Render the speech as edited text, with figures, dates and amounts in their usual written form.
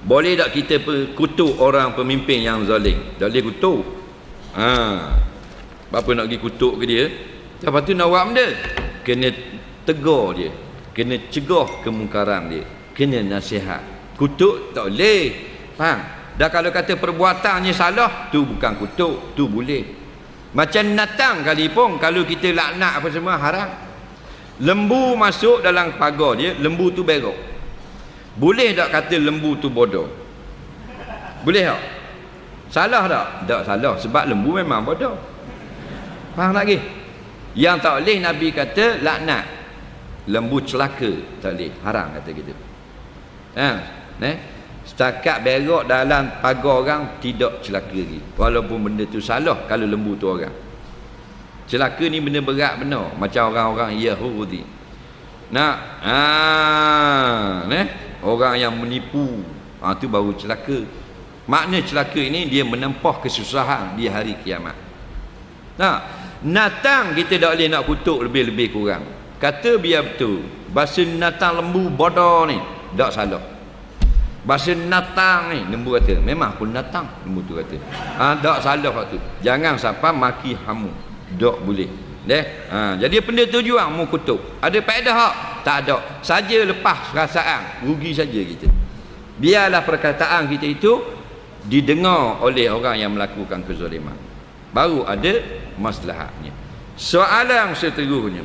Boleh tak kita kutuk orang pemimpin yang zalim? Tak boleh kutuk. Apa nak pergi kutuk ke dia? Lepas tu nak buat benda, kena tegur dia, kena cegah kemungkaran dia, kena nasihat. Kutuk tak boleh. Faham? Dah kalau kata perbuatannya salah, tu bukan kutuk, tu boleh. Macam natang kali pun, kalau kita laknat apa semua haram. Lembu masuk dalam pagar dia, lembu tu berok. Boleh tak kata lembu tu bodoh? Boleh tak? Salah tak? Tak salah, sebab lembu memang bodoh. Faham tak lagi? Yang tak boleh Nabi kata laknat lembu celaka, tak boleh, haram kata gitu. Setakat berok dalam pagar orang tidak celaka lagi, walaupun benda tu salah. Kalau lembu tu orang celaka ni benda berat benar, macam orang-orang Yahudi orang yang menipu, tu baru celaka. Makna celaka ini dia menempah kesusahan di hari kiamat. Natang kita tak boleh nak kutuk lebih-lebih kurang. Kata biar betul, bahasa natang lembu bodoh ni tak salah. Bahasa natang ni lembu kata memang pun natang, lembu tu kata tak salah tu. Jangan sampai maki hamu, tak boleh. Jadi benda tujuan mu kutuk ada faedah tak? Tak ada, saja lepas perasaan, rugi saja kita. Biarlah perkataan kita itu didengar oleh orang yang melakukan kezaliman, baru ada maslahatnya. Soalan seterusnya,